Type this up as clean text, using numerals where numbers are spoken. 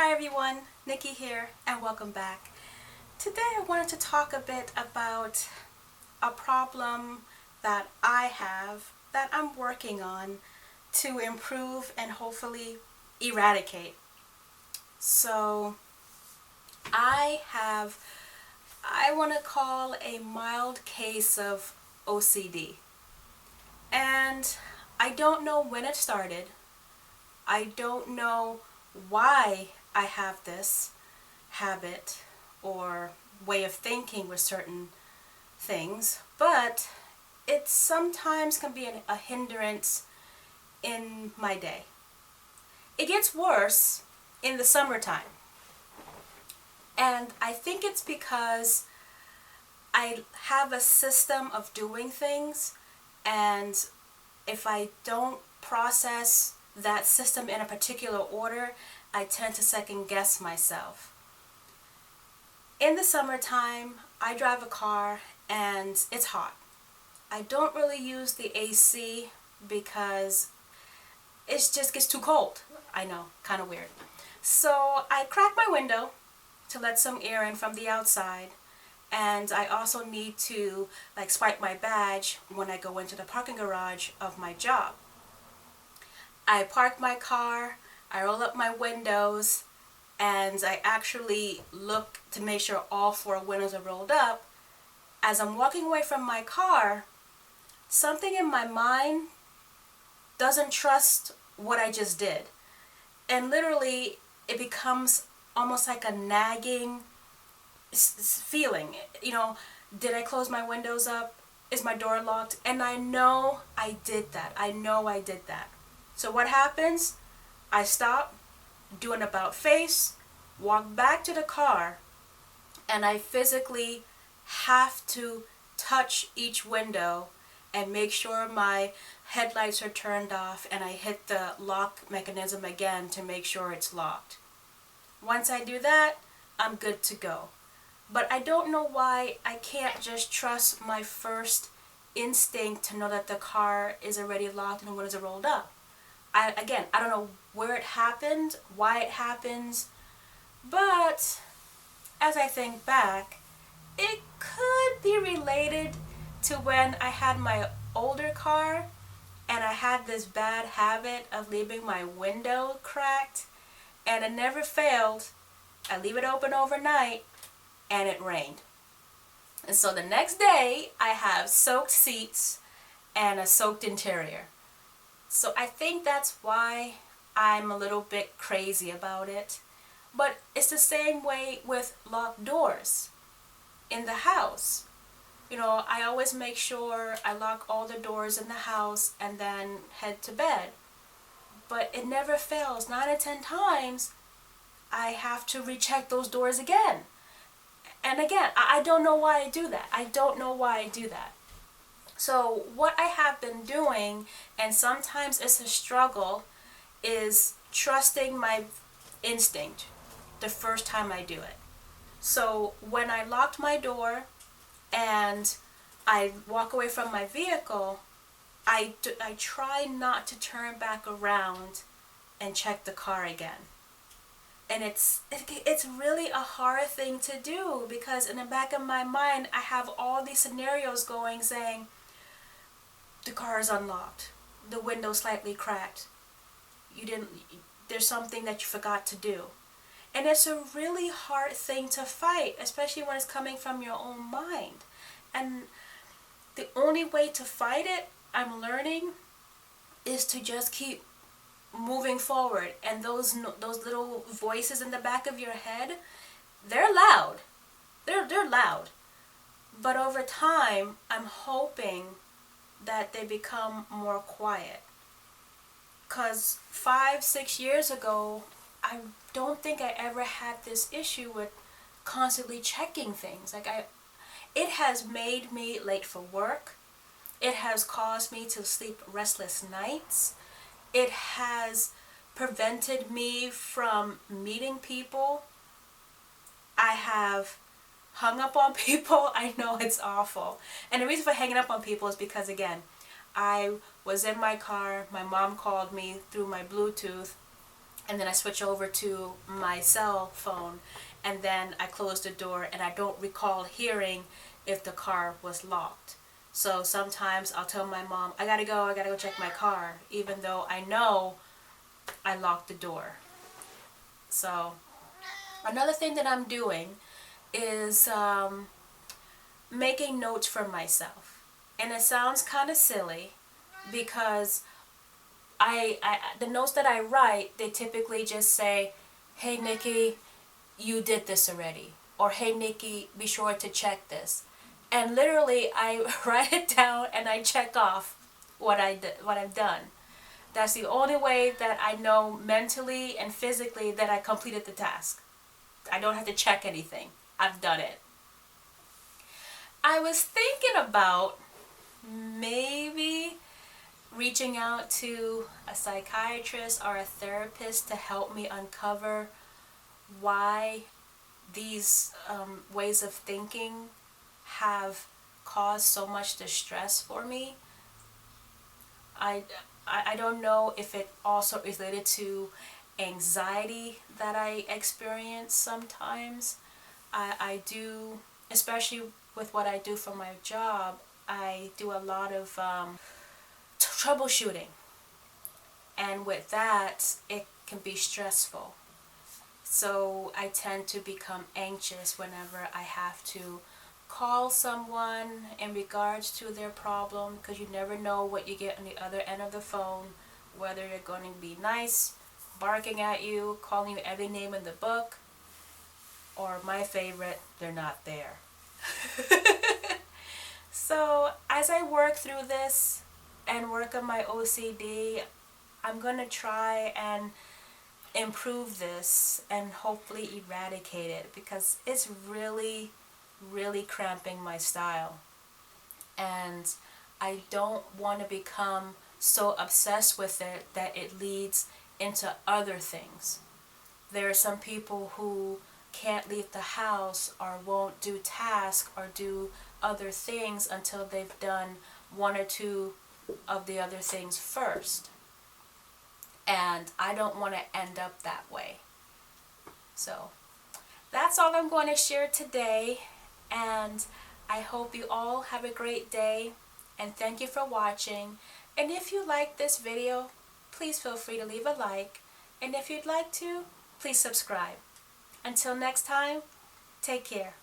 Hi everyone, Nikki here and welcome back. Today I wanted to talk a bit about a problem that I have that I'm working on to improve and hopefully eradicate. So I want to call a mild case of OCD. And I don't know when it started. I don't know why I have this habit or way of thinking with certain things, but it sometimes can be a hindrance in my day. It gets worse in the summertime, and I think it's because I have a system of doing things, and if I don't process that system in a particular order, I tend to second guess myself. In the summertime, I drive a car and it's hot. I don't really use the AC because it just gets too cold. I know, kind of weird. So I crack my window to let some air in from the outside, and I also need to swipe my badge when I go into the parking garage of my job. I park my car, I roll up my windows, and I actually look to make sure all four windows are rolled up. As I'm walking away from my car, something in my mind doesn't trust what I just did. And literally, it becomes almost like a nagging feeling. Did I close my windows up? Is my door locked? And I know I did that. I know I did that. So what happens? I stop, do an about face, walk back to the car, and I physically have to touch each window and make sure my headlights are turned off, and I hit the lock mechanism again to make sure it's locked. Once I do that, I'm good to go. But I don't know why I can't just trust my first instinct to know that the car is already locked and the windows are rolled up. I don't know where it happened, why it happens, but as I think back, it could be related to when I had my older car and I had this bad habit of leaving my window cracked, and it never failed. I leave it open overnight and it rained. And so the next day I have soaked seats and a soaked interior. So I think that's why I'm a little bit crazy about it. But it's the same way with locked doors in the house. I always make sure I lock all the doors in the house and then head to bed. But it never fails. 9 out of 10 times, I have to recheck those doors again. And again, I don't know why I do that. I don't know why I do that. So what I have been doing, and sometimes it's a struggle, is trusting my instinct the first time I do it. So when I locked my door and I walk away from my vehicle, I try not to turn back around and check the car again. And it's really a hard thing to do, because in the back of my mind I have all these scenarios going saying, the car is unlocked, the window slightly cracked, there's something that you forgot to do. And it's a really hard thing to fight, especially when it's coming from your own mind. And the only way to fight it, I'm learning, is to just keep moving forward. And those little voices in the back of your head, they're loud. They're loud. But over time, I'm hoping that they become more quiet. Because 5-6 years ago, I don't think I ever had this issue with constantly checking things. It has made me late for work. It has caused me to sleep restless nights. It has prevented me from meeting people. I have hung up on people. I know it's awful. And the reason for hanging up on people is because, again, I was in my car. My mom called me through my Bluetooth. and then I switch over to my cell phone, and then I close the door, and I don't recall hearing if the car was locked. So sometimes I'll tell my mom, I gotta go check my car, even though I know I locked the door. So another thing that I'm doing is making notes for myself. And it sounds kind of silly because the notes that I write, they typically just say, hey Nikki, you did this already. Or hey Nikki, be sure to check this. And literally I write it down and I check off what I've done. That's the only way that I know mentally and physically that I completed the task. I don't have to check anything. I've done it. I was thinking about maybe reaching out to a psychiatrist or a therapist to help me uncover why these ways of thinking have caused so much distress for me. I, I don't know if it also related to anxiety that I experience sometimes. I do, especially with what I do for my job, I do a lot of troubleshooting. And with that, it can be stressful. So I tend to become anxious whenever I have to call someone in regards to their problem, because you never know what you get on the other end of the phone, whether they're going to be nice, barking at you, calling you every name in the book, or my favorite, they're not there. So as I work through this and work on my OCD, I'm going to try and improve this and hopefully eradicate it, because it's really, really cramping my style. And I don't want to become so obsessed with it that it leads into other things. There are some people who can't leave the house or won't do tasks or do other things until they've done one or two of the other things first. And I don't want to end up that way. So that's all I'm going to share today. And I hope you all have a great day. And thank you for watching. And if you like this video, please feel free to leave a like. And if you'd like to, please subscribe. Until next time, take care.